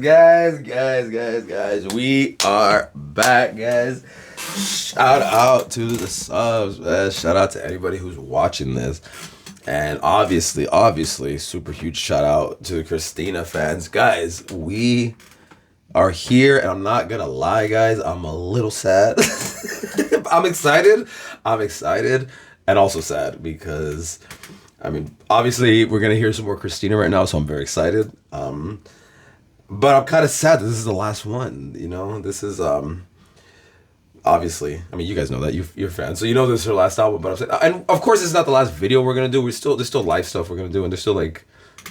guys. We are back, guys. Shout out to the subs, man. Shout out to anybody who's watching this. And obviously, super huge shout out to the Christina fans. Guys, we are here, and I'm not gonna lie, guys, I'm a little sad. I'm excited, and also sad because, I mean, obviously we're gonna hear some more Christina right now, so I'm very excited. But I'm kind of sad that this is the last one. You know, this is obviously. I mean, you guys know that you're fans, so you know this is her last album. But I'm saying, and of course, it's not the last video we're gonna do. There's still live stuff we're gonna do, and there's still like,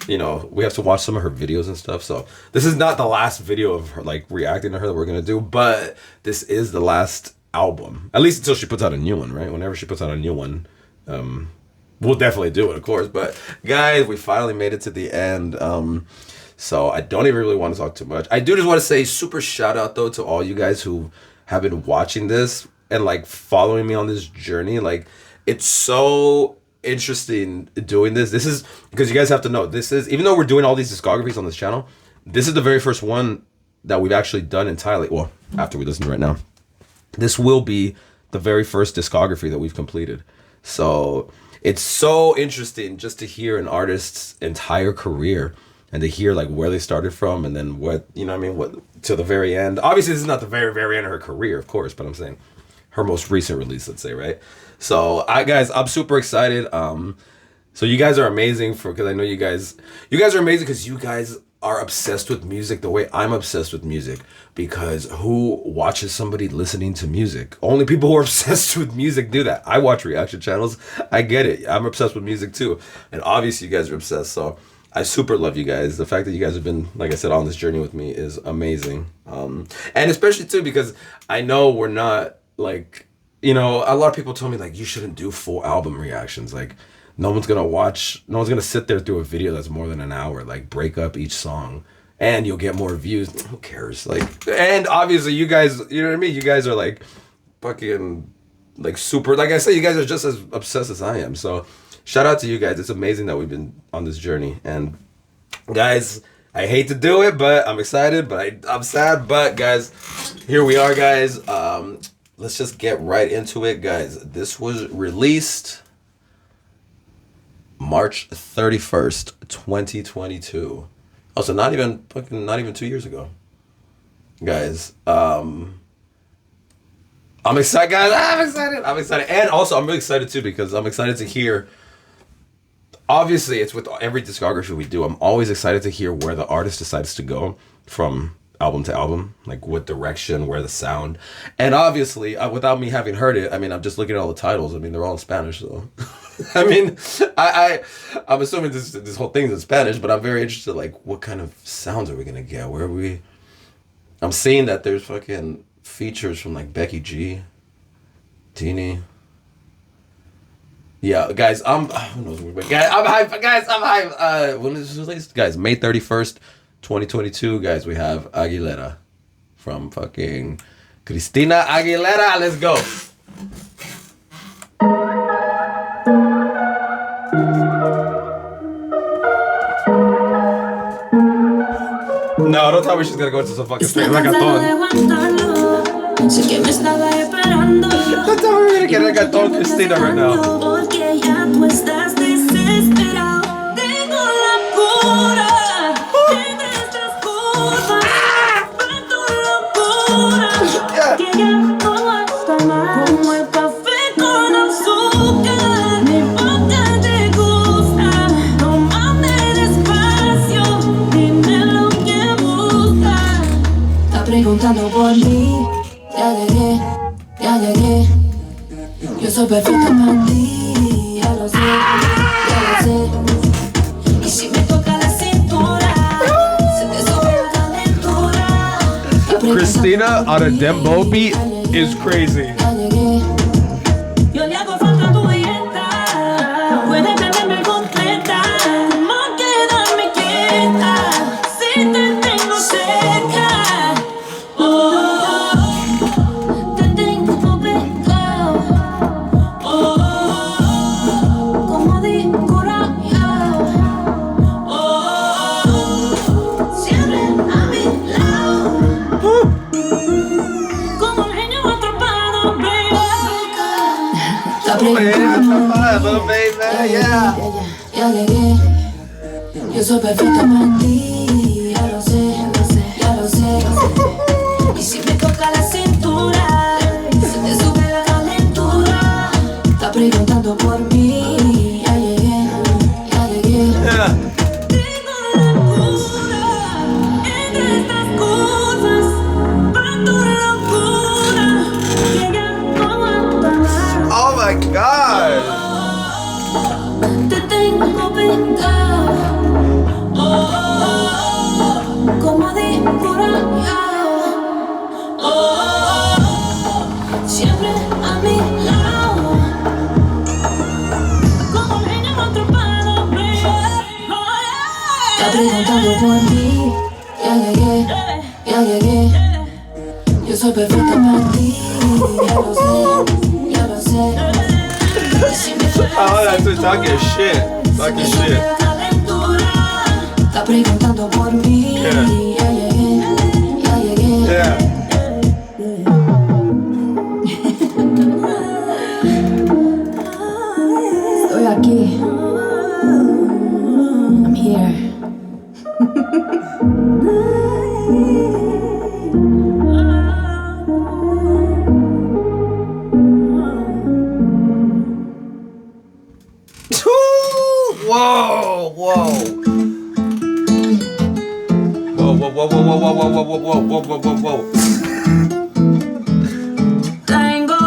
you know, we have to watch some of her videos and stuff. So this is not the last video of her like reacting to her that we're gonna do, but this is the last album, at least until she puts out a new one, right? Whenever she puts out a new one, we'll definitely do it, of course. But guys, we finally made it to the end. So I don't even really want to talk too much. I do just want to say super shout out though to all you guys who have been watching this and like following me on this journey. Like, it's so interesting doing this. This is because you guys have to know, this is, even though we're doing all these discographies on this channel, this is the very first one that we've actually done entirely. Well, after we listen to it right now, this will be the very first discography that we've completed. So it's so interesting just to hear an artist's entire career and to hear like where they started from and then what, you know what I mean, what to the very end. Obviously this is not the very end of her career, of course, but I'm saying her most recent release, let's say, right? So guys, I'm super excited. So you guys are amazing because I know you guys are amazing because you guys are obsessed with music the way I'm obsessed with music. Because who watches somebody listening to music? Only people who are obsessed with music do that. I watch reaction channels. I get it. I'm obsessed with music too. And obviously you guys are obsessed. So I super love you guys. The fact that you guys have been, like I said, on this journey with me is amazing. And especially too because I know we're not like, you know, a lot of people told me like you shouldn't do full album reactions. Like no one's gonna sit there through a video that's more than an hour. Like break up each song and you'll get more views. Who cares? Like, and obviously you guys, you know what I mean? You guys are like fucking like super, like I said, you guys are just as obsessed as I am. So shout out to you guys. It's amazing that we've been on this journey. And guys, I hate to do it, but I'm excited, but I'm sad. But guys, here we are, guys. Let's just get right into it, guys. This was released March 31st, 2022. Also, not even 2 years ago. Guys, I'm excited, guys. I'm excited. And also, I'm really excited too because I'm excited to hear. Obviously, it's with every discography we do. I'm always excited to hear where the artist decides to go from album to album, like what direction, where the sound. And obviously, without me having heard it, I mean, I'm just looking at all the titles. I mean, they're all in Spanish, so. I mean, I'm assuming this whole thing's in Spanish, but I'm very interested, like, what kind of sounds are we going to get? Where are we? I'm seeing that there's fucking features from, like, Becky G, Teeny. Yeah, guys, who knows? Guys, I'm hyped. When is this released? Guys, May 31st, 2022. Guys, we have Aguilera from fucking Christina Aguilera. Let's go. No, don't tell me she's gonna go into some fucking straight reggaeton. Don't tell me we're gonna get reggaeton Christina right now. Preguntando por mí, ya llegué. Yo soy perfecto para ti, ya lo sé. Y si me toca la cintura, se te sube la calentura. Christina on a dembow beat is crazy. Yo le hago falta tu dieta, puedes tenerme completa, como quedarme quieta, si te tengo cerca. Siempre a mí. Little baby, yeah. Ya llegué. Yo soy perfecta para ti. Ya lo sé, ya lo sé. Y si me toca la cintura, se te sube la calentura. Está preguntando por mí. Ya llegué, ya llegué. Yeah. Oh my God! Te tengo pegado, como decorado, siempre a mi lado, como leña en otro palo. Está preguntando por mí, ya llegué, ya llegué. Yo soy perfecta para ti, ya lo sé, ya lo sé. Ahora estoy talking shit. Talking shit. Está preguntando por mí. Yeah. Ya llegué, ya llegué. Yeah. Estoy aquí. I'm here. Whoa, whoa. Whoa, whoa, whoa, whoa, whoa, whoa, whoa, whoa, whoa, whoa, whoa, whoa. Tengo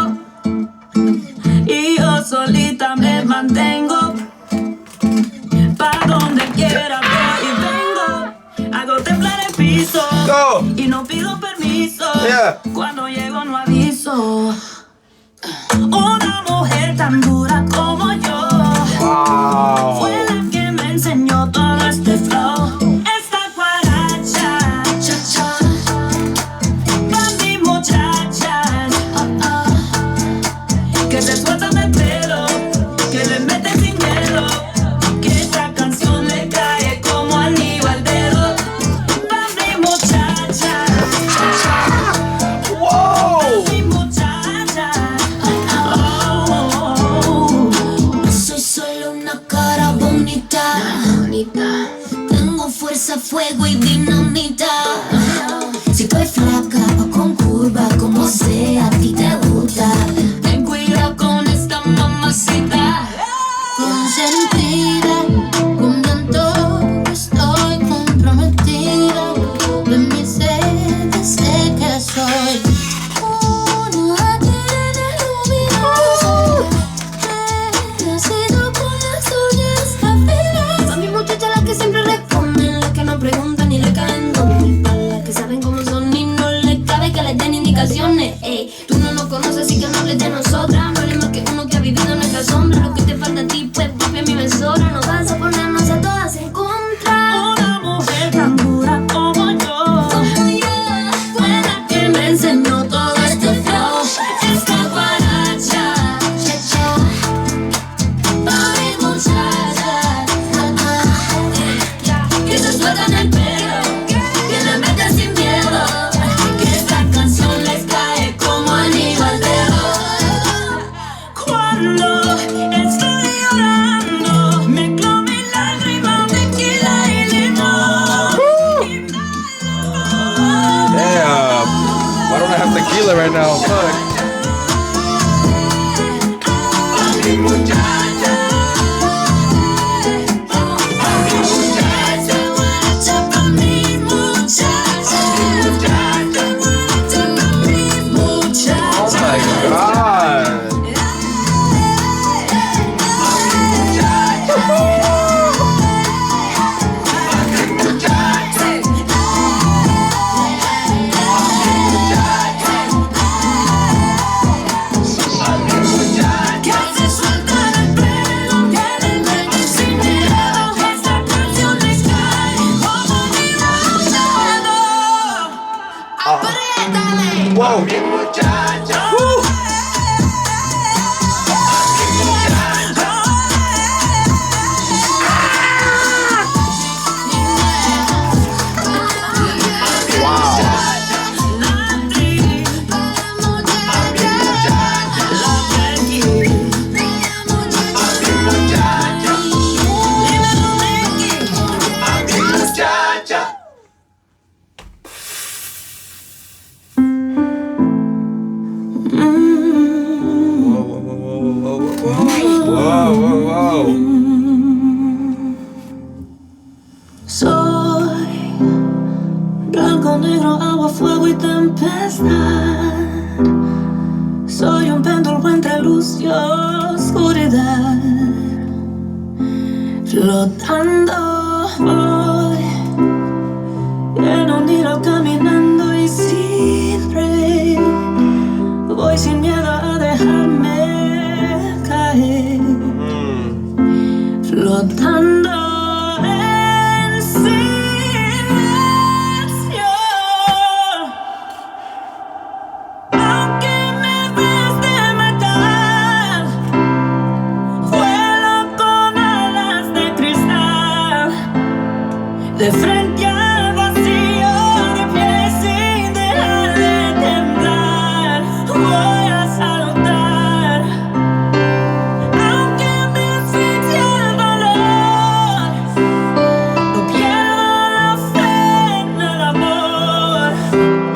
y yo solita me mantengo. Pa' donde quiera voy y vengo. Hago temblar el piso. Go. Y no pido permiso. Yeah. Cuando llego no aviso. Una mujer tan dura como yo. Wow. Fue la que me enseñó todo este flow. Esta guaracha, cha cha, pa' mis muchachas, que se sueltan el pelo, que le meten sin miedo, que esta canción le cae como anillo al dedo. Pa' mis muchachas, cha cha, Whoa. pa' mis muchachas. Soy solo una cara bonita. Tengo fuerza, fuego y dinamita. Si estoy flaca o con curva, como sea, a ti te gusta. Ten cuidado con esta mamacita. Consentida, con tanto que estoy comprometida. De mi ser, sé que soy una tirana luminosa. Nacido con las uñas afiladas. A mi muchacha las que siempre responden, las que no preguntan ni le caen donde. Para las que saben cómo son y no les cabe que les den indicaciones. Ey, tú no nos conoces así que no hables de nosotras. No eres más que uno que ha vivido en nuestra sombra. Lo que te falta a ti pues papi mi besora. No vas a ponernos a todas en contra. Una mujer tan dura como yo, fue la que me enseñó todo este flow. Esta guaracha, cha cha, pa' mis muchachas, que se sueltan el pelo, que le meten sin miedo, que esta canción les cae como anillo al dedo. Cuando estoy llorando, mezclo mis lágrimas, tequila y limón. Damn. Why don't I have tequila right now? Fuck. Oh my God. Que se sueltan el pelo, que le meten sin miedo, que esta canción les cae como anillo al dedo. Apriétale. Whoa. Woo. Soy blanco, negro, agua, fuego y tempestad. Soy un péndulo entre luz y oscuridad. Flotando voy en un hilo, caminando y sin red. Voy sin miedo a dejarme caer. Flotando en silencio. Aunque me ves de metal, vuelo con alas de cristal. De frente al vacío, de pie sin dejar de temblar. Voy a saltar. Aunque me asfixie el dolor, no pierdo la fe en el amor.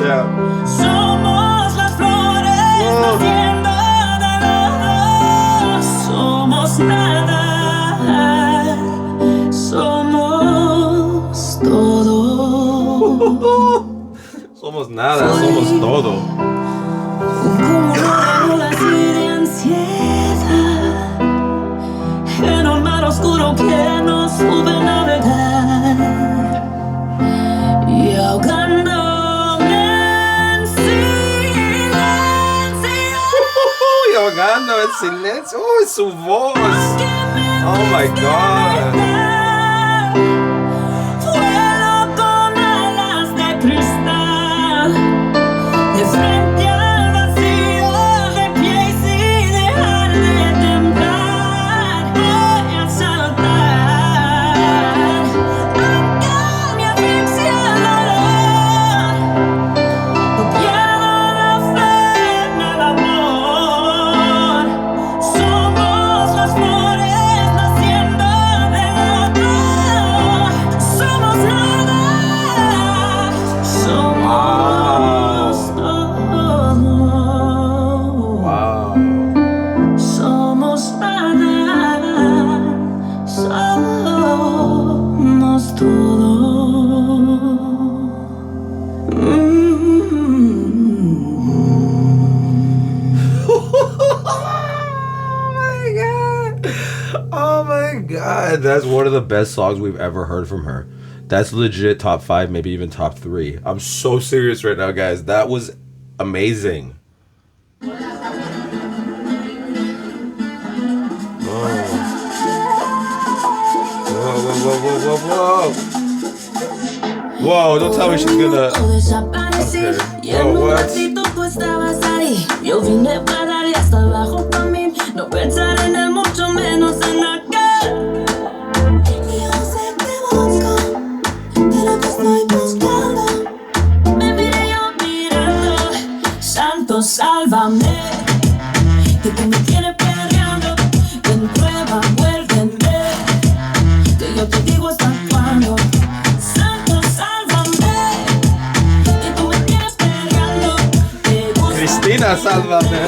Yeah. Somos las flores naciendo de los dos. Somos nada. Somos todo. Somos nada, somos todo. Un cúmulo de olas y de ansiedad en un mar oscuro que no supe navegar. Y ahogándome en silencio. Y ahogando en silencio. Uy, su voz. Oh my God. Vuelo con alas de cristal. De frente al vacío, de pie y sin dejar de temblar. Voy a saltar. Aunque me asfixie el dolor, no pierdo la fe en el amor. Somos las flores naciendo de otro. Somos nada. Somos todo. Wow. Somos nada. Somos todo. Oh my God. That's one of the best songs we've ever heard from her. That's legit top 5, maybe even top 3. I'm so serious right now, guys. That was amazing. Whoa. Whoa, don't tell me she's gonna. Okay. Whoa, what? Tú estabas ahí. Yo vine para dar y hasta abajo para mí. No pensar en él, mucho menos en aquel. Yo sé que busco de lo que estoy buscando. Me miré yo mirando. Santo, sálvame. Que tú me tienes perreando. Ven, prueba, vuélveme. Que yo te digo hasta cuándo. Santo, sálvame. Que tú me tienes perreando. Christina, sálvame.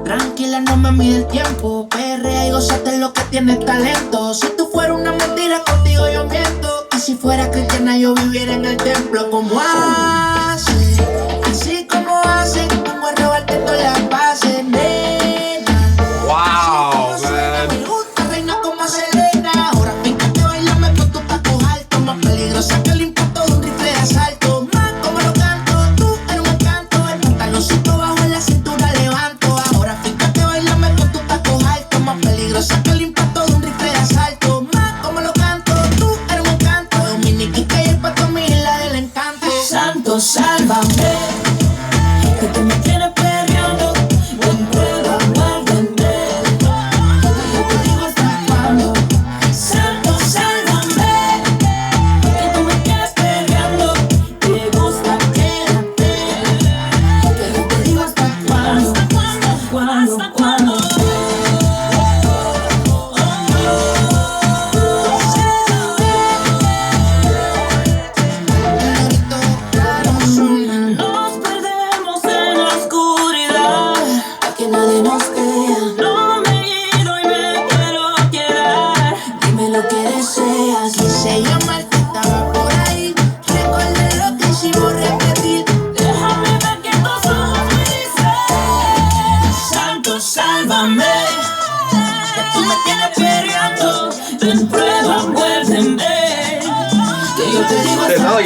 Tranquila, no me mide el tiempo. Perrea y gózate lo que tienes talento. Si tú fueras una mentira, contigo yo miento. Y si fuera cristiana, yo viviera en el templo. Como hace, así como hace. Vengo a robarte todas las bases, nena. Wow, Así como man. me gusta, reina como Selena. Ahora fíjate, bailame con tus tacos altos. Más peligrosa que el impacto de un rifle de asalto. Más como lo canto, tú eres un encanto. El pantaloncito bajo en la cintura levanto. Ahora fíjate, bailame con tus tacos altos. Más peligrosa que el impacto de un rifle de asalto. Más como lo canto, tú eres un encanto. Dominique y el pato, mi isla del encanto. Santo, salva.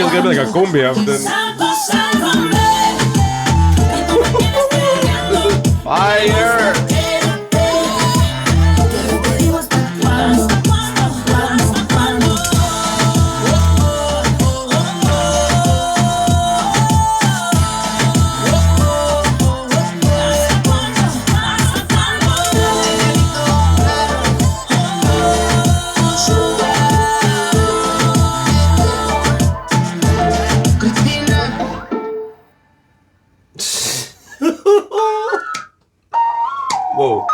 like it was gonna be like a cumbia, but then fire. Whoa.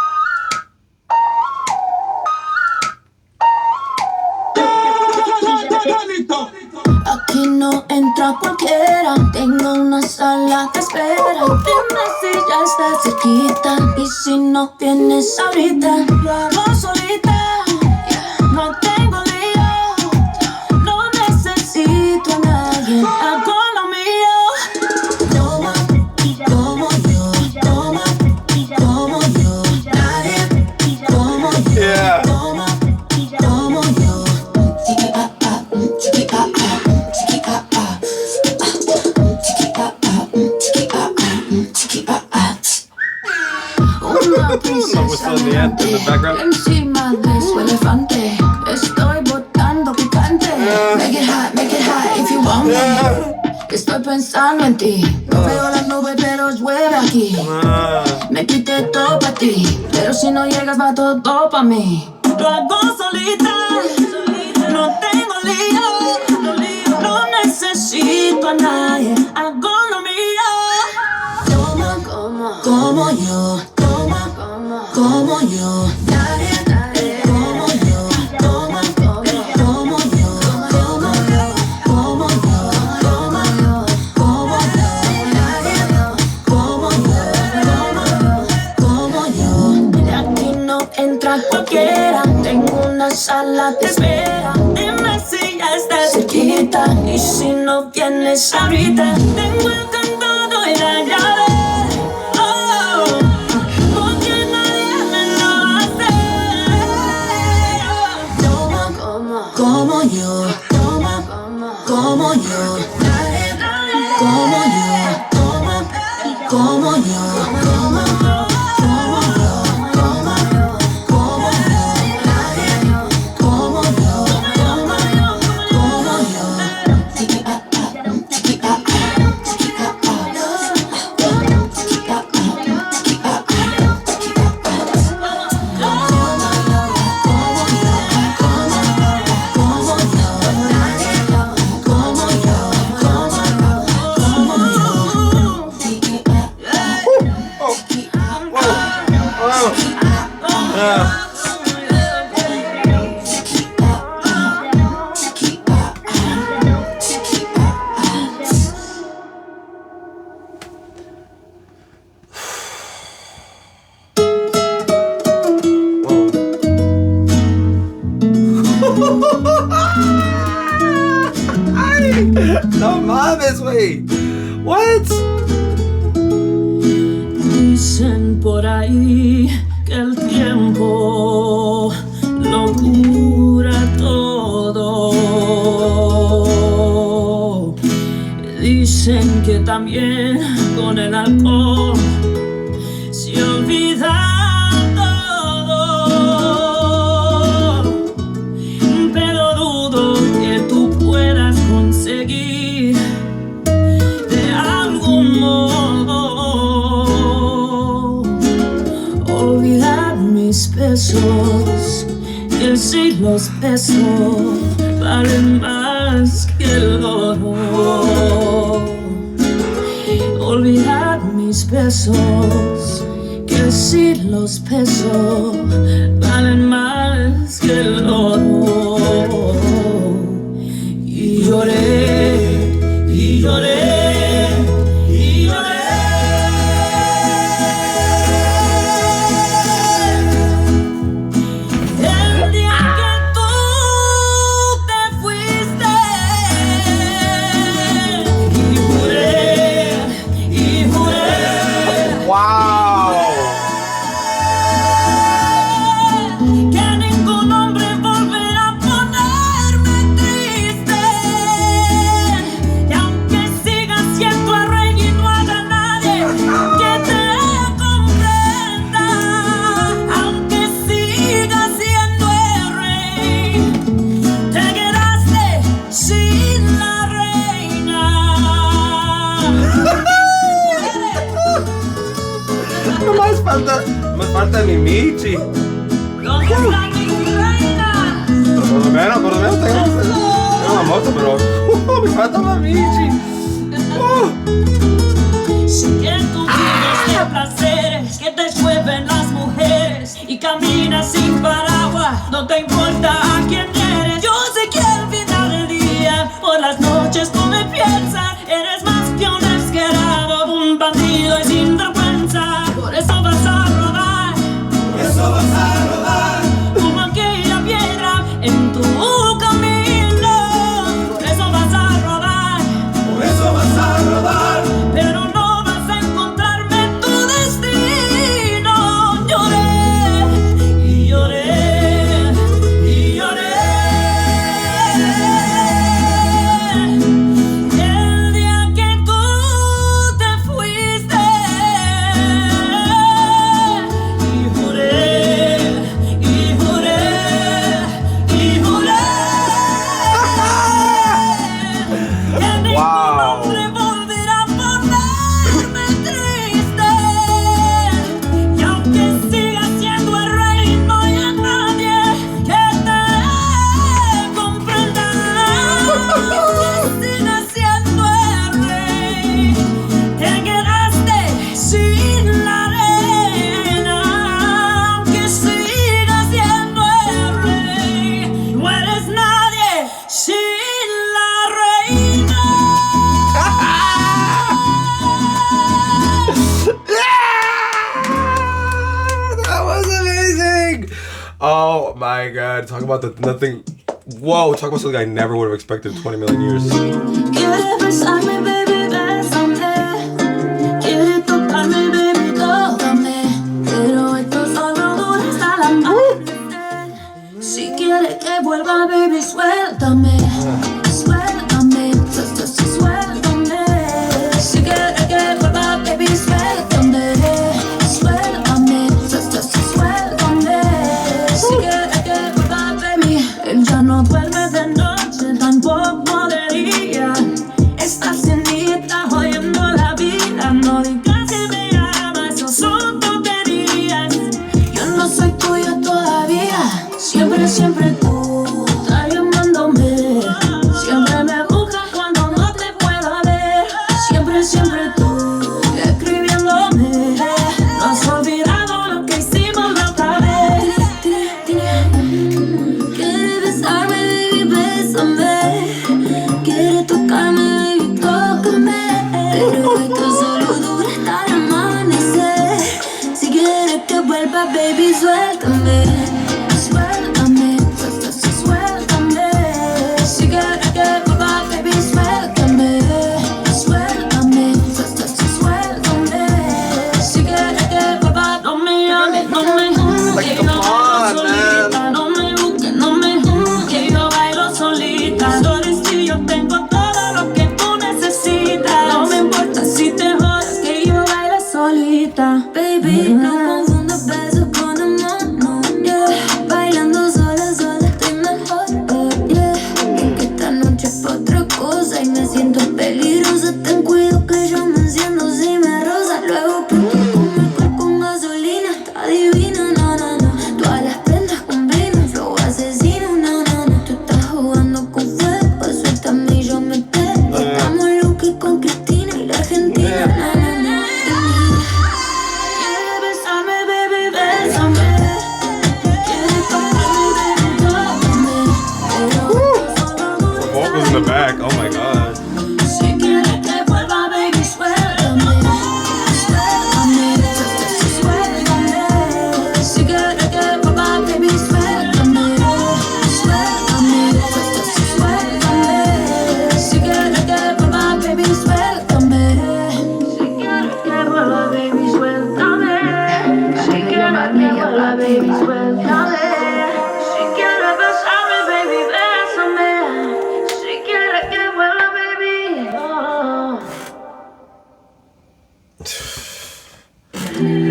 Aquí no entra cualquiera, tengo una sala de espera. Dime si ya estás cerquita y si no vienes ahorita, lo hago solita. No tengo lío, no necesito a nadie, hago lo mío. Toma, como yo, toma, como yo, nadie como yo. Yeah. Encima de su elefante, estoy botando picante. Make it hot if you want me. Estoy pensando en ti. No veo las nubes, pero llueve aquí. Me quité todo pa' ti, pero si no llegas va todo pa' mí. Lo hago solita, no tengo lío, no necesito a nadie, hago lo mío. Toma como yo, toma como yo, nadie como yo, toma como yo, como yo, como yo, nadie como yo. De aquí no entra cualquiera, tengo una sala de espera. Dime si ya estás cerquita y si no vienes ahorita, tengo el candado y la llave. Como yo, toma, como yo, como yo, toma, como yo, como yo, como yo, como yo, como yo, como yo, como yo, tiki tiki No mames, güey. What? Dicen por ahí que el tiempo lo cura todo. Dicen que también con el alcohol se olvida todo. Pero dudo que tú puedas conseguir de algún modo olvidar mis besos, que si los besos valen más que el oro. Olvidar mis besos, que si los besos valen más que el oro. Y lloré, y lloré, y lloré. El día que tú te fuiste, y juré, y juré. Wow. falta mi Michi. ¿Dónde está mi reina? Por lo menos tengo una moto, pero me falta mi Michi. Sé que tú vives de placeres que te llueven las mujeres y caminas sin paraguas, no te importa a quién eres. Yo sé que al final del día, por las noches tú me piensas, eres más que un descarado, un bandido y sin vergüenza. Por eso vas a rodar, como aquella piedra en tu camino. Por eso vas a rodar, pero no vas a encontrarme en tu destino. Lloré y lloré y lloré el día que tú te fuiste, y juré y juré y juré que ningún hombre volverá a ponerme triste. Y aunque siga siendo el rey, no hay a nadie que te comprenda. Siga siendo el rey, te quedaste sin la reina. Aunque siga siendo el rey, no eres nadie sin la reina. That was amazing. Oh my god. Talk about nothing. Whoa, talk about something I never would have expected in 20 million years. Quiere besarme, baby, bésame. Quiere tocarme, baby, tócame. Pero esto solo dura hasta la amanecer. Si quiere que vuelva, baby, suéltame. Suéltame, suéltame. Si quiere que vuelva, baby, suéltame. Suéltame, suéltame. Si quiere que vuelva, baby. Él ya no duerme de noche, tampoco de día. Está cenita, oyendo la vida. No digas que me ama, eso son tonterías. Yo no soy tuya todavía. Siempre, siempre tú estás llamándome. Siempre me buscas cuando no te puedo ver. Siempre, siempre tú escribiéndome. No has olvidado lo que hicimos la otra vez. Quiere besarme, baby, bésame. Quiere tocarme, baby, tócame. Pero esto solo dura hasta el amanecer. Si quieres que vuelva, baby, suéltame. Suéltame, suéltame. Si quieres que vuelva, baby, suéltame. Suéltame, suéltame. Si quieres que vuelva, no me llames, no me juzgues. Like, Que come yo bailo on, solita. No me busques, no me juzgues. Que yo bailo solita. Sorry si yo tengo todo lo que tú necesitas. No me importa si te jodas, que yo bailo solita. Baby, no confundas besos con amor, no, yeah. Bailando sola, sola estoy mejor, yeah. Que esta noche fue otra cosa y me siento peligrosa. Ten cuidado que yo me enciendo si me rozas. Luego pinto con mi cuerpo con gasolina. Está divina, no, no, no. Todas las prendas combinan, flow asesino, no, no, no. Tú estás jugando con fuego, suéltame y yo me pego. Estamos Lucky con Christina y la Argentina, no, no, no. Quiere besarme, baby, bésame. Quiere tocarme, baby, tócame. Pero esto solo dura hasta Vocals in the back. Oh my god. si quieres que vuelva, baby, suéltame. Suéltame, suéltame. Si quieres que vuelva, baby, suéltame. Suéltame, suéltame. Si quieres que vuelva, baby, suéltame. Si quieres que vuelva, baby, suéltame. Si quieres que vuelva, baby, suéltame. Si quieres besarme, baby, bésame. Si quieres que vuelva, baby, oh.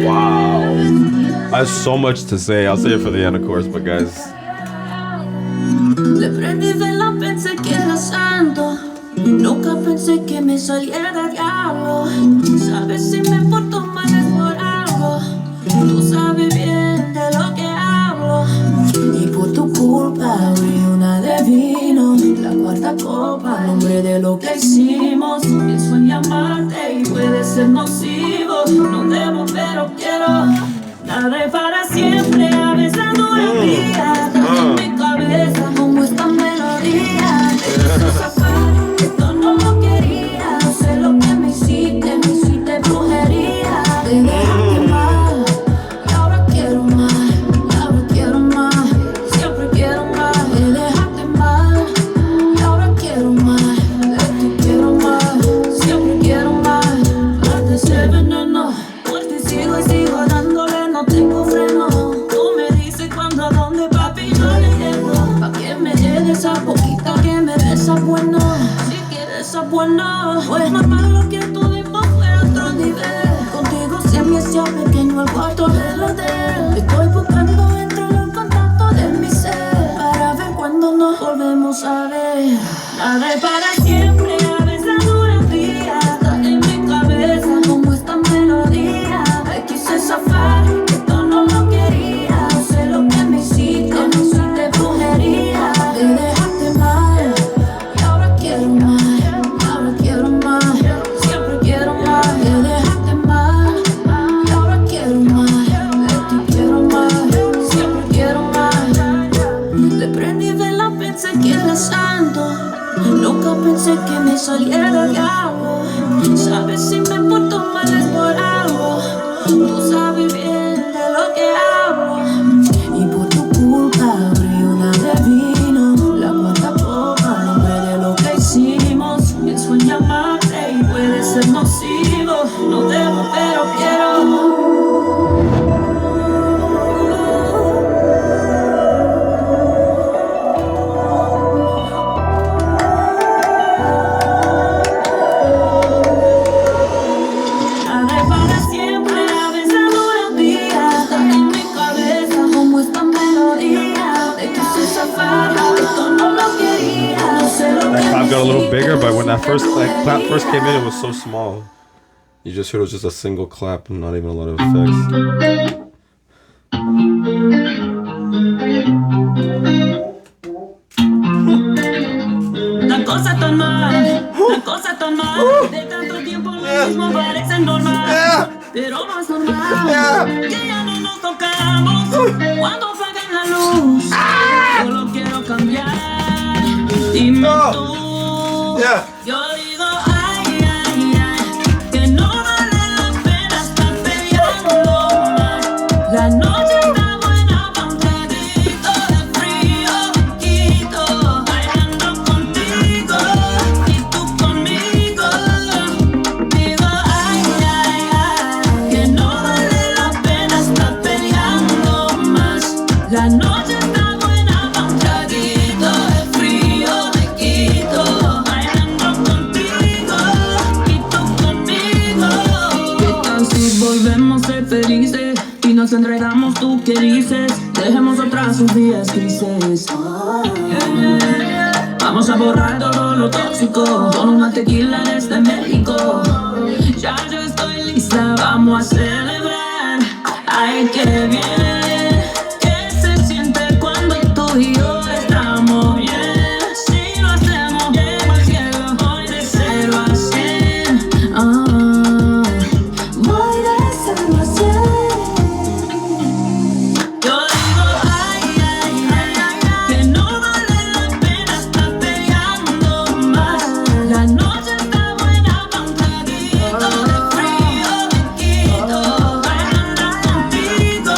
Wow. I have so much to say. I'll say it for the end, of course, but guys. Le prendí vela, pensé que era santo. Nunca pensé que me saliera diablo. Sabes si me porto mal es por algo. Tú sabes bien culpa, abrí una de vino. La cuarta copa, nombre de lo que hicimos. Pienso en llamarte y puede ser nocivo. No debo, pero quiero. Nada para siempre, a veces dura un día. En mi cabeza como esta melodía. Te hice zafar, esto no lo quería. No sé lo que me hiciste brujería. Te dejaste mal y ahora quiero más. Y ahora quiero más, siempre quiero más. Me dejaste mal y ahora quiero más. De ti quiero más, siempre quiero más. Antes de veneno, pues te sigo y sigo dándole. No tengo freno. Tú me dices cuándo, a dónde, papi, yo le llego. Pa' que me dé esa poquita, que me des esa bueno. Si quieres esa bueno, pues normal lo que tuvimos fue otro nivel. Contigo se me hacía pequeño el cuarto del hotel. Estoy buscando dentro los contactos de mi ser para ver cuándo nos volvemos a ver. Nada es para siempre, a veces dura un día. Está en mi cabeza como esta melodía. Me quise zafar, esto no lo quería. No sé lo que me hiciste brujería. Te dejaste mal y ahora quiero más. Y ahora quiero más, siempre quiero más. Te dejaste mal y ahora quiero más. De ti quiero más, siempre quiero más. Te prendí vela, pensé que era santo. Nunca pensé que me saliera diablo. Sabes si me porto mal es por algo. Tú sabes bien de lo que hablo. Y por tu culpa abrí una de vino. La cuarta copa, nombre de lo que hicimos. Pienso en llamarte y puede ser nocivo. No debo, pero quiero. Nada es para siempre, a veces dura un día. Está en mi cabeza como esta melodía. Te quise zafar, esto no lo quería. No sé lo That que clap got a little bigger, but when that hiciste clap first came in, it was so small. You just heard it was just a single clap and not even a lot of effects. La cosa está mal, la cosa está mal. De tanto tiempo lo mismo parece normal. Pero no es normal que ya no nos tocamos cuando apaguen la luz. Yo lo quiero cambiar. Dime tú. Yo digo, ay, ay, ay, que no vale la pena estar peleando más. La noche está buena pa' un traguito de frío, quito, bailando contigo y tú conmigo. Digo, ay, ay, ay, que no vale la pena estar peleando más. La noche está buena pa' un traguito de frío, te quito, bailando contigo y tú conmigo. ¿Qué tal si volvemos a ser felices y nos entregamos? ¿Tú qué dices? Dejemos atrás sus días grises. Vamos a borrar todo lo tóxico con una tequila desde México. Ya yo estoy lista, vamos a celebrar. Ay, qué bien que se siente cuando tú y yo estamos bien. Si lo hacemos, llego al cielo, voy de 0 a 100. Voy de 0 a 100. Yo digo, ay, ay, ay, que no vale la pena estar peleando más. La noche está buena pa' un traguito de frío, te quito, bailando contigo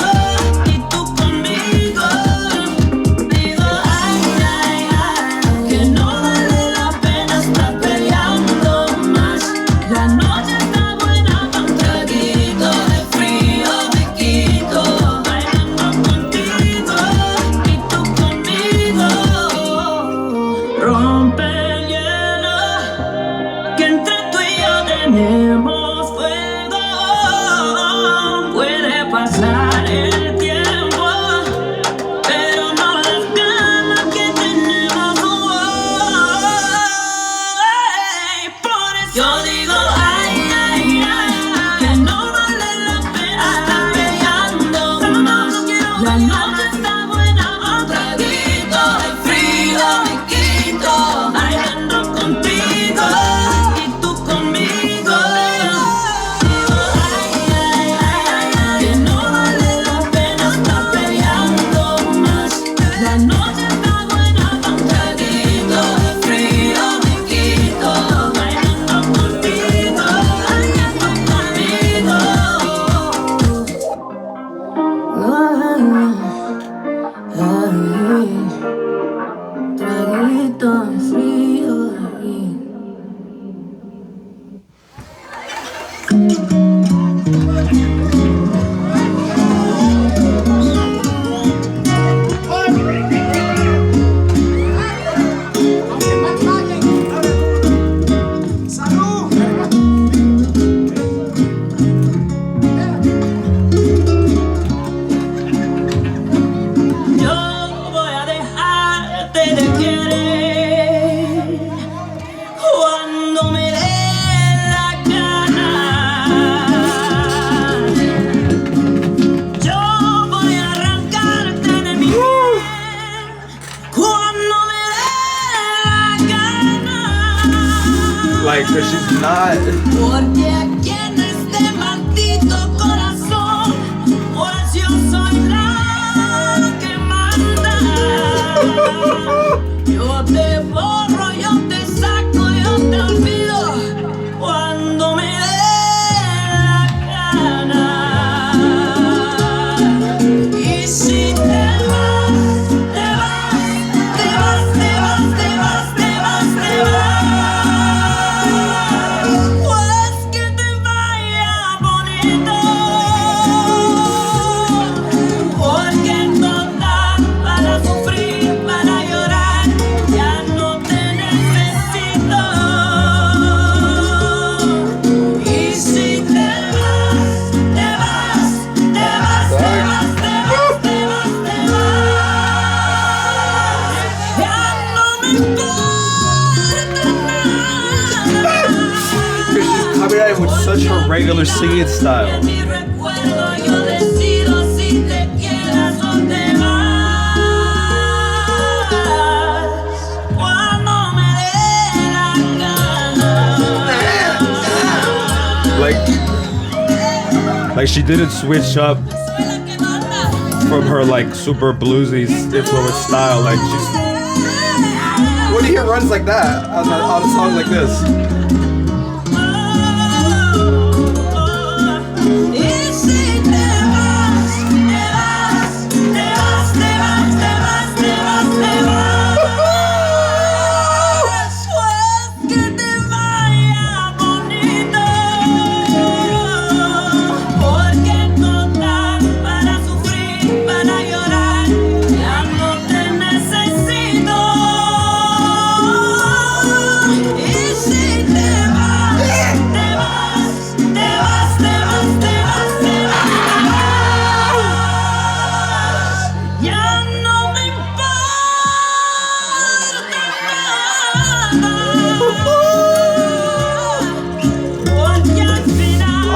Traguito frío. Like, cause she's not. Porque aquí en este maldito corazón, pues yo soy la que manda. Yo te borro, yo te saco, yo te olvido cuando me dé la gana. Y si te vas, te vas, te vas, te vas, te vas, te vas, te vas. With such a regular singing style. Like she didn't switch up from her like super bluesy influenced style. Like she's. When do you hear runs like that on a song like this?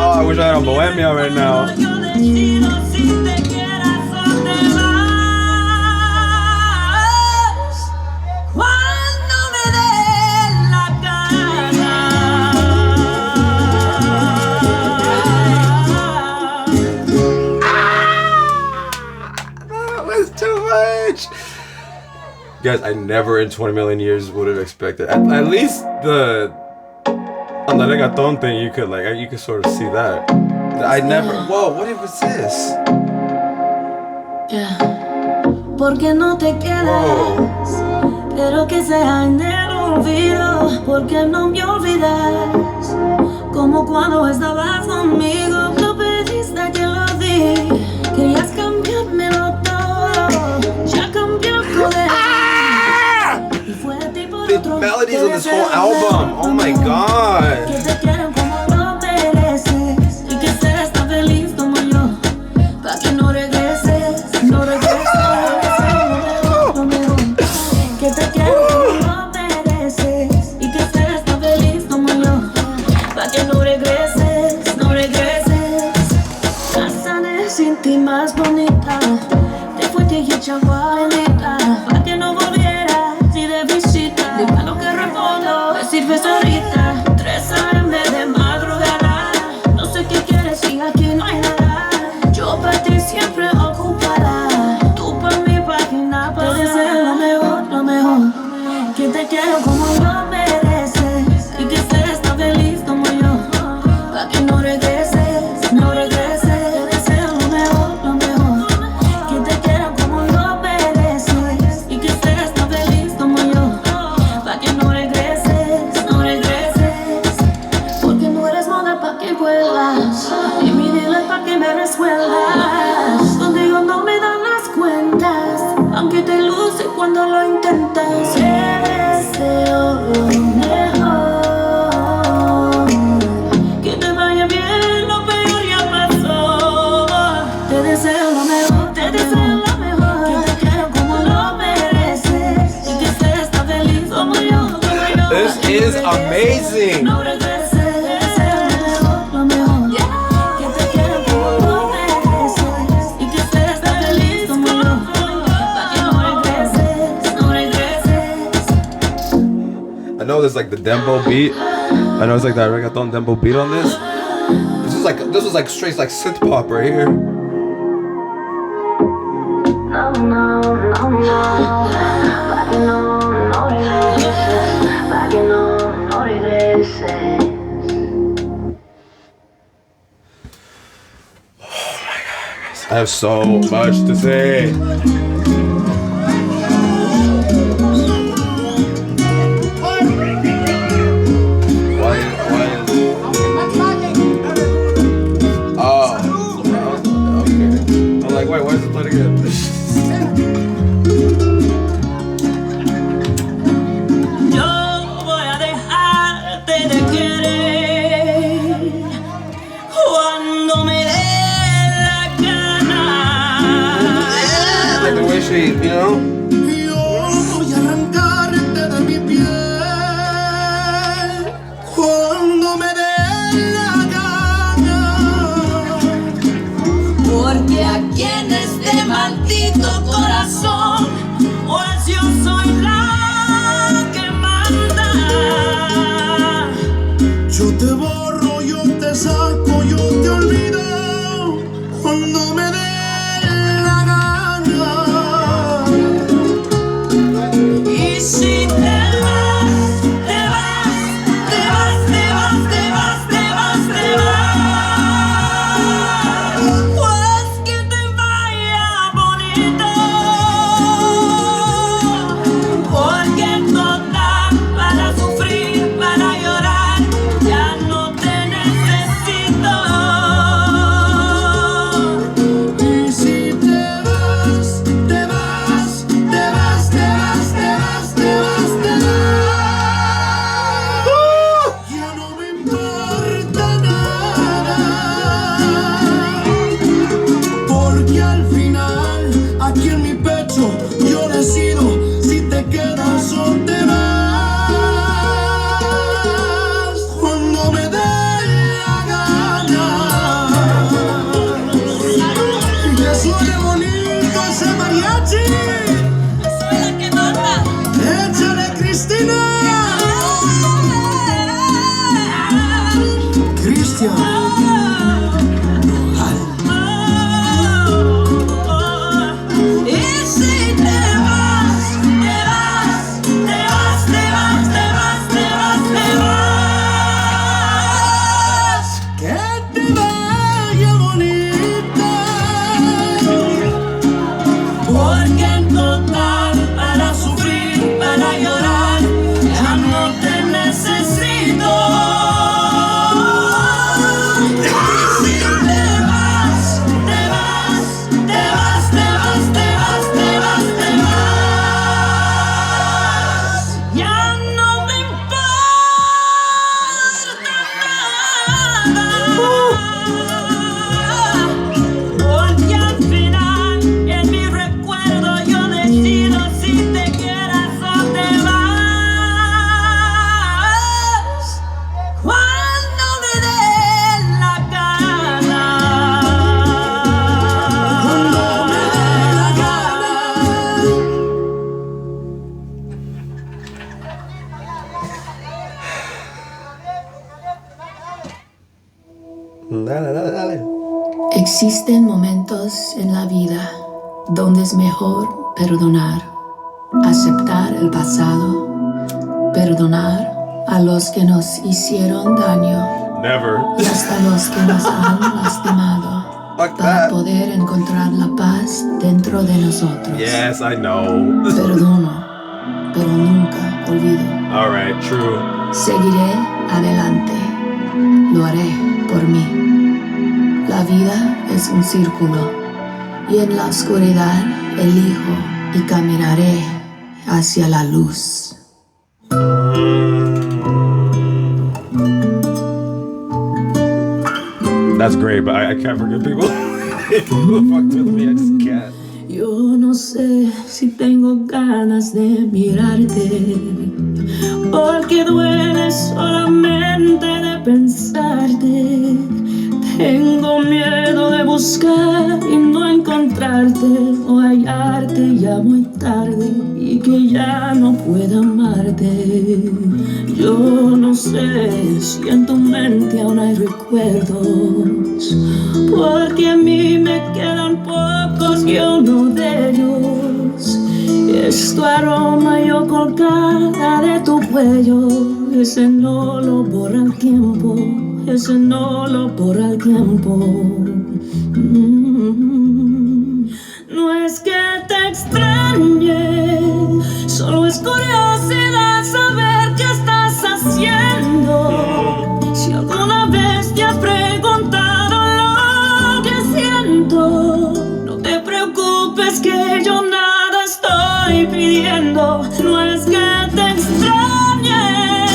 I wish I had a Bohemia right now. That was too much. Guys, I never in 20 million years would have expected. At least on the reggaeton thing, you could sort of see that. I never. Whoa, what was this? Yeah. Porque no te quedas, pero que sea en el olvido. Porque no me olvidas, como cuando estabas conmigo. Lo pediste, yo lo di. Querías cambiármelo todo. Ya cambió todo. Y fue a ti por otro. The melodies of this whole album. Oh my god. Que te quiero como lo mereces. Y que seas tan feliz como yo. Pa' que no regreses, no regreses. Lo mejor. Que te quiero como lo mereces. Y que seas tan feliz como yo. Pa' que no regreses, no regreses. Casaré sin ti más bonita. Te fuiste y hecha guainita. Pa' que no volvieras si de visita. Diga lo que respondo, me sirves ahorita. 3 AM de madrugada. No sé qué quieres si aquí no hay nada. Yo para ti siempre ocupada. Tú para mi página para deseo lo mejor, lo mejor. Que te quiero como lo mereces. Y que seas tan feliz como yo. Pa' que no regreses, no regreses. Te deseo lo mejor, lo mejor. Que te quiero como lo mereces. cuando lo intentas. Te deseo lo mejor. Que te vaya bien, lo peor ya pasó. Te deseo lo mejor, te deseo lo mejor. Que te quiero como lo mereces. Y que estés tan feliz como yo, como yo. This is amazing. No regreses, te deseo lo mejor. Que te quiero como lo mereces. Y que estés tan feliz como yo. Pa' que no regreses, no regreses. I know there's like the dembo beat. I know it's like that reggaeton dembo beat on this. This was like straight like synth pop right here. No, no, no, no. Pa' que no regreses. Pa' que no regreses. I have so much to say. Oh, okay. I'm like, wait, why is it playing again? Yo voy a dejarte de querer cuando me dé la gana. Like the way she, you know? Yo voy a arrancarte de mi piel cuando me dé la gana. Porque aquí en este maldito corazón, pues yo soy la que manda. Yo te borro, yo te saco, yo te olvido cuando me dé la gana. Y si te vas, te vas, te vas, te vas, te vas, te vas, te vas. Pues que te vaya bonito. Porque en total, para sufrir, para llorar, ya no te necesito. Y si te vas, te vas, te vas, te vas, te vas, te vas, te vas. Ya no me importa nada. Porque al final, aquí en mi pecho, yo decido si te quedas o te vas. Cuando me dé la gana. Que suene bonito ese mariachi. Soy la que manda. Échale, Christina. Cristian. Y si te vas, te vas, te vas, te vas, te vas, te vas, te vas. Que te vaya bonita. Porque en total, para sufrir, para llorar, ya no te necesito. Y si te vas, te vas, te vas, te vas, te vas, te vas, te vas. Ya no me importa nada. Porque al final, en mi recuerdo, yo decido si te quedas o te vas. Cuando me dé la gana. Cuando me dé la gana. Dale, dale, dale. Existen momentos en la vida donde es mejor perdonar, aceptar el pasado, perdonar a los que nos hicieron daño Never. y hasta los que nos han lastimado, Fuck para that. poder encontrar la paz dentro de nosotros. Yes, I know. Perdono, pero nunca olvido. Alright, true. Seguiré adelante, lo haré por mí. La vida es un círculo y en la oscuridad elijo y caminaré hacia la luz. That's great, but I can't forgive people. Who fucked with me, I just can't. Yo no sé si tengo ganas de mirarte, porque duele solamente de pensarte. Tengo miedo de buscar y no encontrarte, o hallarte ya muy tarde y que ya no pueda amarte. Yo no sé si en tu mente aún hay recuerdos, porque a mí me quedan pocos y uno de ellos es tu aroma, yo colgada de tu cuello. Ese no lo borra el tiempo, ese no lo borra el tiempo. No es que te extrañe, solo es curiosidad saber qué estás haciendo. Si alguna vez te has preguntado lo que siento, no te preocupes que yo nada estoy pidiendo. No es que te extrañe,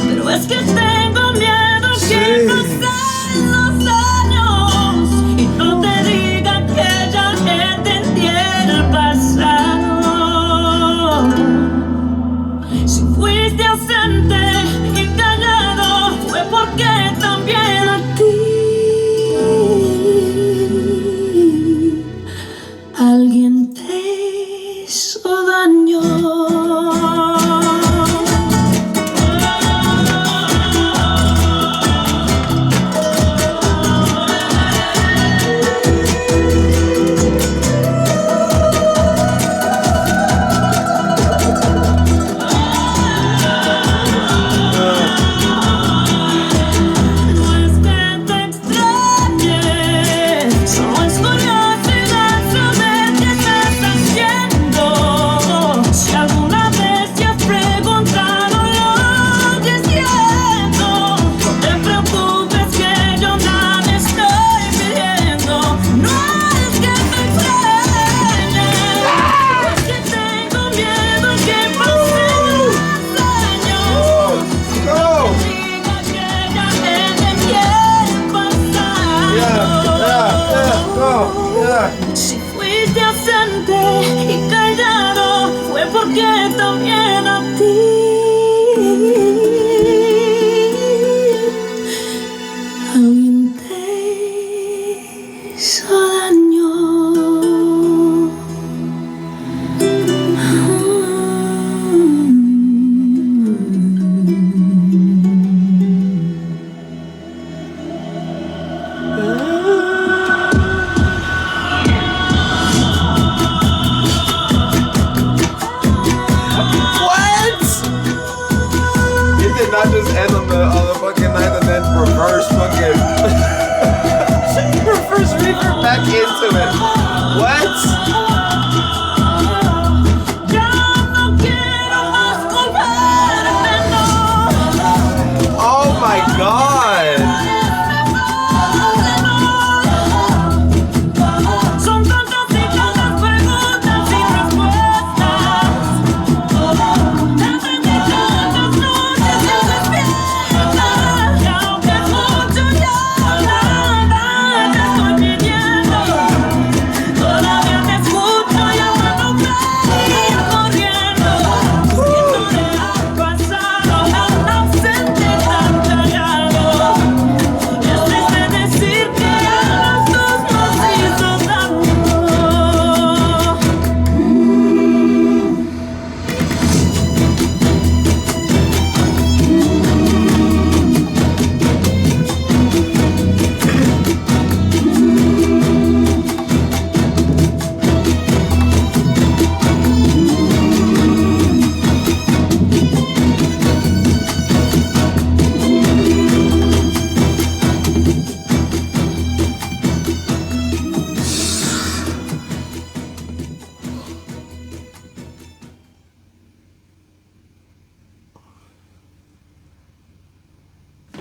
pero es que tengo miedo que pasen los años y no te digan que ya entendí el pasado. Si fuiste ausente y callado, fue porque también a ti alguien te hizo daño. Si fuiste ausente y callado, fue porque también a ti alguien te hizo daño. Not just end on the fucking night and then reverse fucking reverse reverb back into it. What? Oh my god!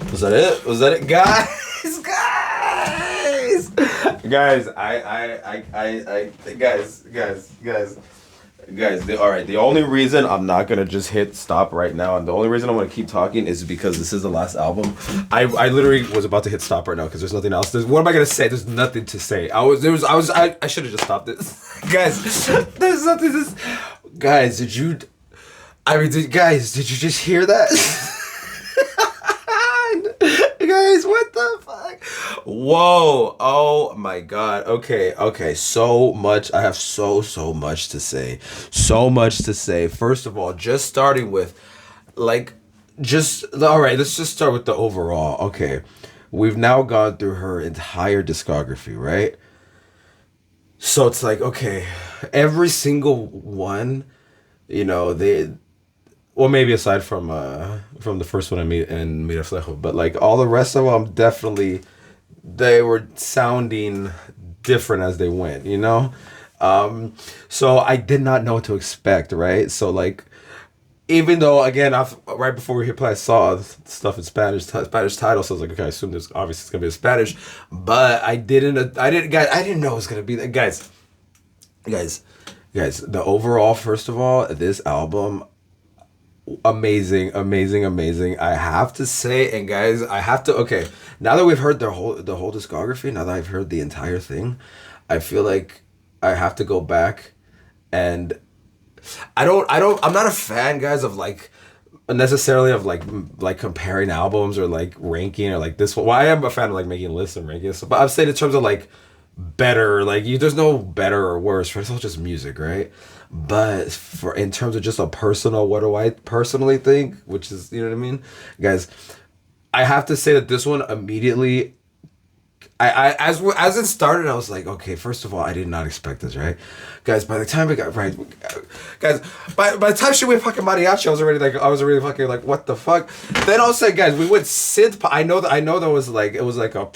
Was that it? Was that it? Guys, guys, guys, guys. Guys, all right. The only reason I'm not gonna just hit stop right now, and the only reason I'm gonna keep talking is because this is the last album. I literally was about to hit stop right now because there's nothing else. What am I gonna say? There's nothing to say. I should have just stopped this, guys. There's nothing. Guys, did you? Guys, did you just hear that? Guys, what the fuck? Whoa. Oh my god. Okay. So much. I have so much to say. So much to say. First of all, just starting with all right, let's just start with the overall. Okay. We've now gone through her entire discography, right? So it's like, okay, every single one, well, maybe aside from the first one I meet in Mira Flejo, but like all the rest of them, definitely they were sounding different as they went, So I did not know what to expect, right? So like, even though again, right before we hit play, I saw stuff in Spanish title, so I was like, okay, I assume this obviously it's gonna be in Spanish, but I didn't know it was gonna be that, guys. The overall, first of all, this album. Amazing. I have to say, and guys, okay, now that we've heard the whole discography, now that I've heard the entire thing, I feel like I have to go back, and I'm not a fan, guys, of like necessarily of like comparing albums or like ranking or like this one. Well, I am a fan of like making lists and rankings, but I'm saying in terms of like better, like there's no better or worse, right? It's all just music, right? But in terms of just a personal, what do I personally think, which is, you know what I mean, guys, I have to say that this one immediately, as it started, I was like, okay, first of all, I did not expect this, right, guys? By the time we got right, guys, by the time she went fucking mariachi, I was already fucking like, what the fuck? Then all of a sudden, guys, we went synth. I know there was like, it was like a,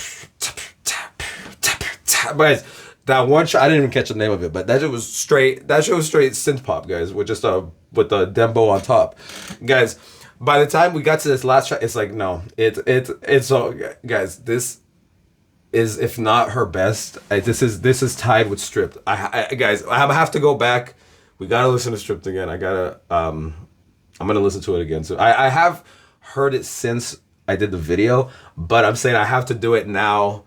guys. That one shot, I didn't even catch the name of it, but that shit was straight synth pop, guys, with just with the dembo on top, guys. By the time we got to this last shot, it's like, no, it's so, guys, this is, if not her best, this is tied with Stripped. Guys, I have to go back. We gotta listen to Stripped again. I'm gonna listen to it again. So I have heard it since I did the video, but I'm saying I have to do it now.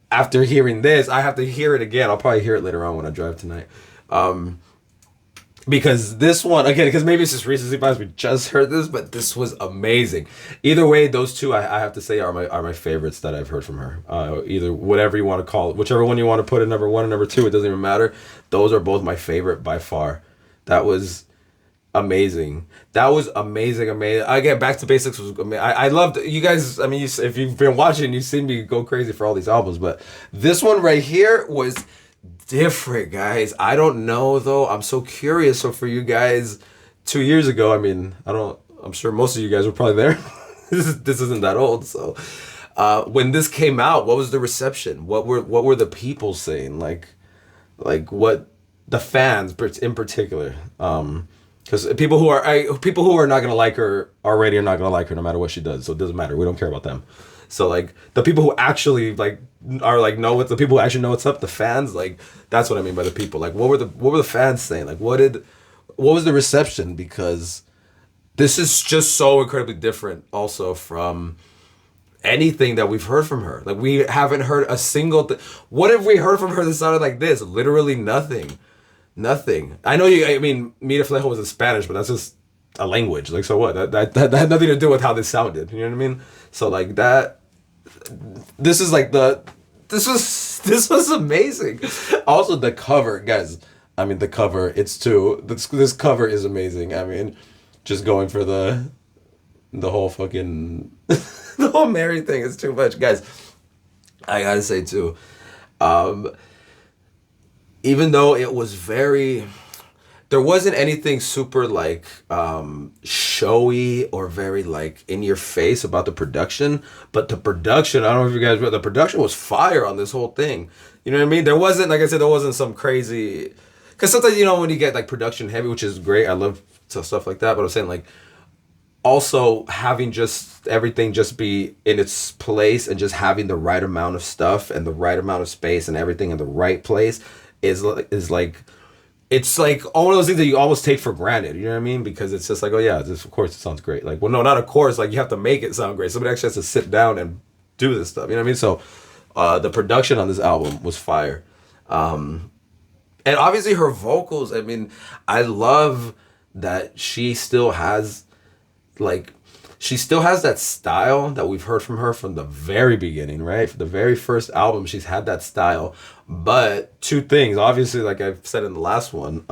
After hearing this, I have to hear it again. I'll probably hear it later on when I drive tonight. Because this one, again, because maybe it's just recency bias, we just heard this, but this was amazing. Either way, those two I have to say are my favorites that I've heard from her. Either whatever you want to call it, whichever one you want to put in number one and number two, it doesn't even matter. Those are both my favorite by far. That was amazing. Again, Back to Basics was amazing. I loved you guys. I mean, if you've been watching, you've seen me go crazy for all these albums, but this one right here was different, guys. I don't know though. I'm so curious. So for you guys, 2 years ago, I mean, I'm sure most of you guys were probably there. This isn't that old. So when this came out, what was the reception? What were the people saying? Like what the fans in particular? Because people who are not gonna like her already are not gonna like her no matter what she does. So it doesn't matter. We don't care about them. So like the people who actually like are like the people who actually know what's up, the fans, like that's what I mean by the people. Like what were the fans saying? Like what was the reception? Because this is just so incredibly different also from anything that we've heard from her. Like we haven't heard a single what have we heard from her that sounded like this? Literally nothing. I know I mean, Mira Flejo was in Spanish, but that's just a language. Like, so what? That had nothing to do with how this sounded. You know what I mean? So like that, this was amazing. Also the cover, guys. I mean, the cover, this cover is amazing. I mean, just going for the whole fucking, the whole Mary thing is too much. Guys, I gotta say too, even though it was there wasn't anything super like showy or very like in your face about the production, but the production, I don't know if you guys know, the production was fire on this whole thing. You know what I mean? There wasn't, like I said, there wasn't some crazy, because sometimes, when you get like production heavy, which is great, I love stuff like that, but I'm saying like also having just everything just be in its place and just having the right amount of stuff and the right amount of space and everything in the right place is like it's like one of those things that you almost take for granted. You know what I mean? Because it's just like, oh yeah, this, of course it sounds great. Like, well, no, not of course. Like, you have to make it sound great. Somebody actually has to sit down and do this stuff. You know what I mean? So, the production on this album was fire, and obviously her vocals. I mean, I love that she still has, like, she still has that style that we've heard from her from the very beginning, right? For the very first album, she's had that style. But two things, obviously, like I've said in the last one,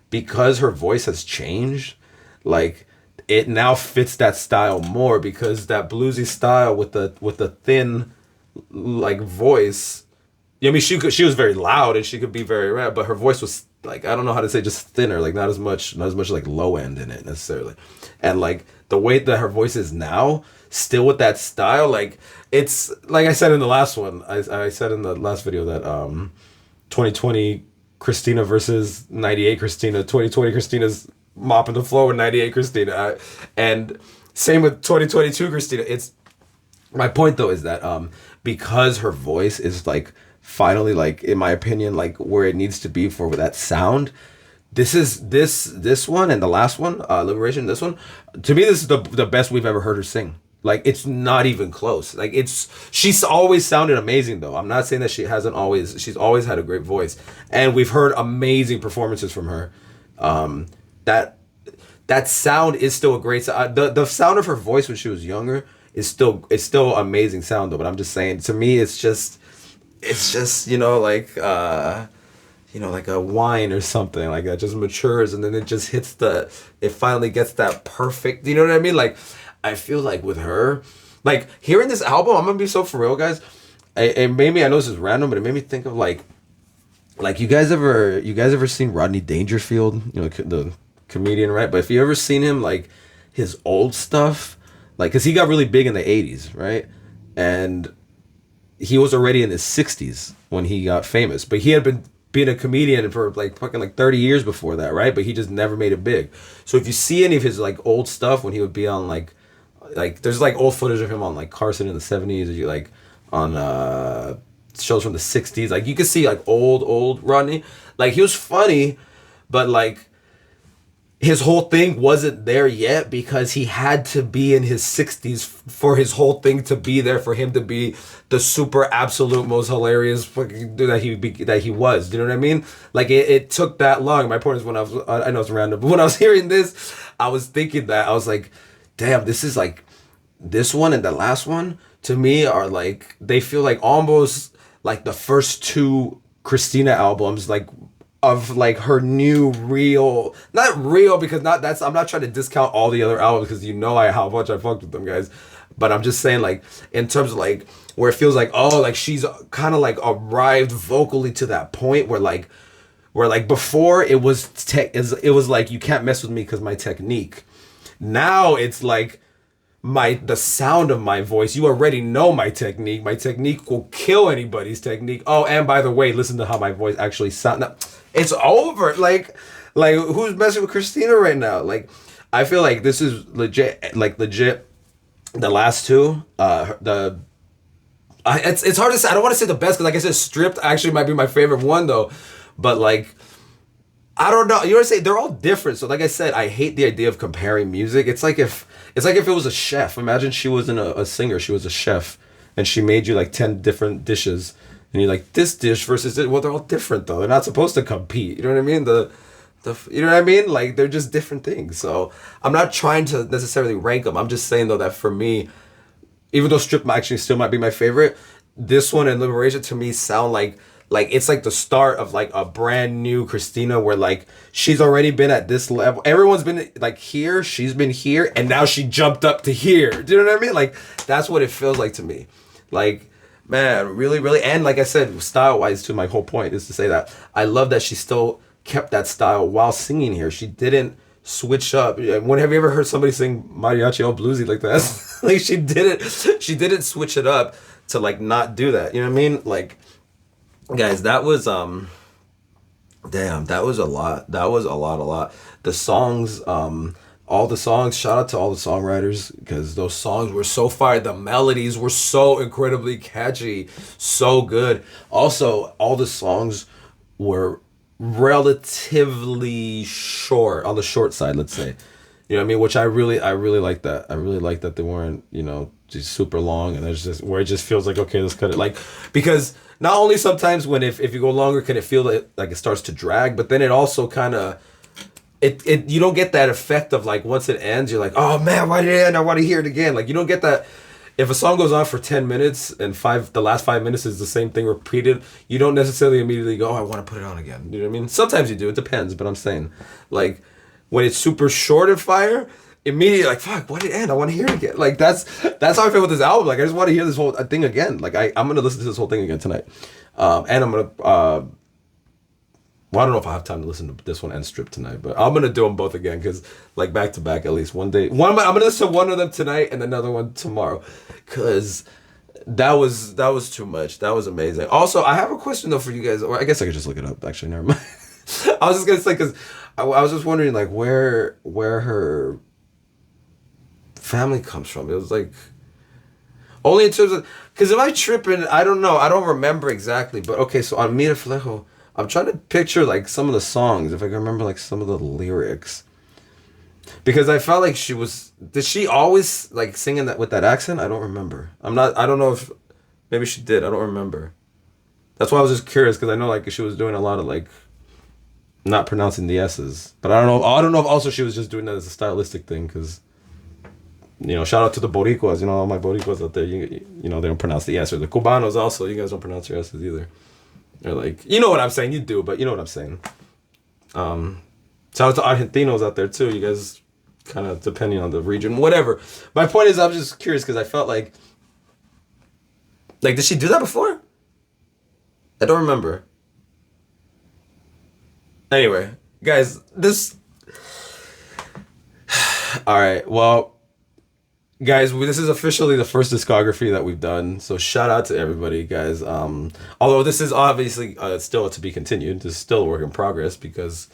because her voice has changed, like it now fits that style more, because that bluesy style with the thin like voice. I mean, she was very loud and she could be very rap, but her voice was like, I don't know how to say, just thinner, like not as much like low end in it necessarily. And like the way that her voice is now, still with that style, like it's like I said in the last one, I said in the last video that 2020 Christina versus 98 Christina, 2020 Christina's mopping the floor with 98 Christina, and same with 2022 Christina. It's my point though is that because her voice is like finally, like in my opinion, like where it needs to be for that sound, this one and the last one, Liberation, this one, to me, this is the best we've ever heard her sing. Like, it's not even close. Like, she's always sounded amazing though. I'm not saying that she's always had a great voice, and we've heard amazing performances from her. That sound is still a great sound. The sound of her voice when she was younger is still amazing sound though. But I'm just saying, to me, it's just like like a wine or something like that, just matures and then it just hits it finally gets that perfect, you know what I mean? Like, I feel like with her, like hearing this album, I'm gonna be so for real, guys. It made me, I know this is random, but it made me think of like you guys ever seen Rodney Dangerfield, the comedian, right? But if you ever seen him, like his old stuff, like, because he got really big in the 80s, right? And he was already in his 60s when he got famous, but he had been being a comedian for like fucking like 30 years before that, right? But he just never made it big. So if you see any of his like old stuff when he would be on like there's like old footage of him on like Carson in the 70s, or you like on shows from the 60s, like you could see like old Rodney. Like, he was funny, but like his whole thing wasn't there yet, because he had to be in his 60s for his whole thing to be there, for him to be the super absolute most hilarious fucking dude that he was. Do you know what I mean? Like, it took that long. My point is, when I know it's random, but when I was hearing this, I was thinking that, I was like, damn, this is like, this one and the last one to me are like, they feel like almost like the first two Christina albums, like of like her new real, not real, because I'm not trying to discount all the other albums, because how much I fucked with them, guys, but I'm just saying, like, in terms of like where it feels like, oh, like she's kind of like arrived vocally to that point where like before it was like, you can't mess with me because my technique. Now it's like the sound of my voice, you already know my technique will kill anybody's technique. Oh, and by the way, listen to how my voice actually sounds. Now, it's over. Like who's messing with Christina right now? Like, I feel like this is legit. The last two, it's hard to say. I don't want to say the best, because like I said, Stripped actually might be my favorite one though. But like, I don't know. You know what I'm saying? They're all different. So like I said, I hate the idea of comparing music. It's like if it was a chef. Imagine she wasn't a singer. She was a chef, and she made you like 10 different dishes, and you're like, this dish versus this. Well, they're all different though. They're not supposed to compete. You know what I mean? You know what I mean? Like, they're just different things. So I'm not trying to necessarily rank them. I'm just saying though that for me, even though Strip actually still might be my favorite, this one and Liberation to me sound like it's like the start of like a brand new Christina, where like she's already been at this level. Everyone's been like here, she's been here, and now she jumped up to here. Do you know what I mean? Like, that's what it feels like to me. Like, man, really, really. And like I said, style wise too, my whole point is to say that I love that she still kept that style while singing here. She didn't switch up. When have you ever heard somebody sing mariachi all bluesy like that? Like, she didn't switch it up to like not do that. You know what I mean? Like, guys, that was damn, that was a lot. That was a lot. The songs, all the songs, shout out to all the songwriters, because those songs were so fire. The melodies were so incredibly catchy, so good. Also, all the songs were relatively short, on the short side, let's say. You know what I mean? Which I really like that. I really like that they weren't, just super long, and it's just where it just feels like, okay, let's cut it. Like, because not only sometimes when if you go longer, can it feel like it starts to drag, but then it also kind of it you don't get that effect of like once it ends, you're like, oh man, why did it end? I want to hear it again. Like you don't get that. If a song goes on for 10 minutes and the last 5 minutes is the same thing repeated, you don't necessarily immediately go, oh, I want to put it on again. You know what I mean? Sometimes you do. It depends. But I'm saying, like, when it's super short and fire, immediately like, fuck, why did it end? I want to hear it again. Like, that's how I feel with this album. Like, I just want to hear this whole thing again. Like, I'm going to listen to this whole thing again tonight. And I'm going to... well, I don't know if I have time to listen to this one and Strip tonight, but I'm gonna do them both again because, like, back to back at least one day. I'm gonna listen to one of them tonight and another one tomorrow, because that was too much. That was amazing. Also, I have a question though for you guys, or I guess I could just look it up. Actually, never mind. I was just gonna say because I was just wondering like where her family comes from. It was like only in terms of because if I tripping, I don't know. I don't remember exactly, but okay. So on Mira Flejo. I'm trying to picture like some of the songs, if I can remember like some of the lyrics. Because I felt like did she always like singing that with that accent? I don't remember. I don't know if, maybe she did, I don't remember. That's why I was just curious, because I know like she was doing a lot of like, not pronouncing the S's. But I don't know if also she was just doing that as a stylistic thing, because, shout out to the Boricuas, all my Boricuas out there, they don't pronounce the S, or the Cubanos also, you guys don't pronounce your S's either. Or like, you know what I'm saying, you do, but you know what I'm saying. Shout out to Argentinos out there too, you guys kind of depending on the region, whatever. My point is, I'm just curious because I felt like did she do that before? I don't remember. Anyway, guys, alright, well, guys, this is officially the first discography that we've done, so shout out to everybody, guys. Although this is obviously still to be continued, this is still a work in progress because,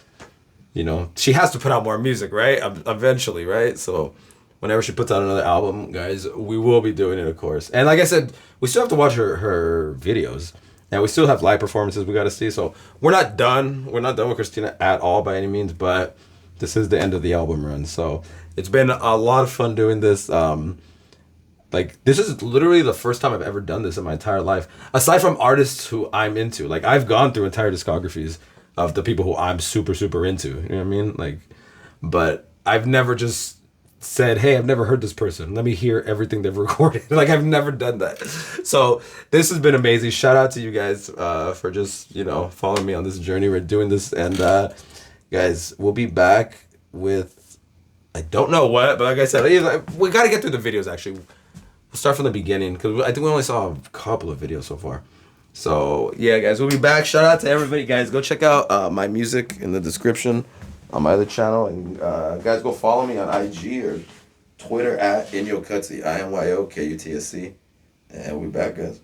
she has to put out more music, right? Eventually, right? So whenever she puts out another album, guys, we will be doing it, of course. And like I said, we still have to watch her videos, and we still have live performances we got to see. So we're not done. We're not done with Christina at all by any means, but this is the end of the album run, so it's been a lot of fun doing this. This is literally the first time I've ever done this in my entire life. Aside from artists who I'm into. Like, I've gone through entire discographies of the people who I'm super, super into. You know what I mean? Like, but I've never just said, hey, I've never heard this person. Let me hear everything they've recorded. Like, I've never done that. So this has been amazing. Shout out to you guys for just, following me on this journey. We're doing this. And guys, we'll be back with... I don't know what, but like I said, we got to get through the videos, actually. We'll start from the beginning, because I think we only saw a couple of videos so far. So, yeah, guys, we'll be back. Shout out to everybody, guys. Go check out my music in the description on my other channel. And, guys, go follow me on IG or Twitter at Inyo Kutsi, INYOKUTSC. And we'll be back, guys.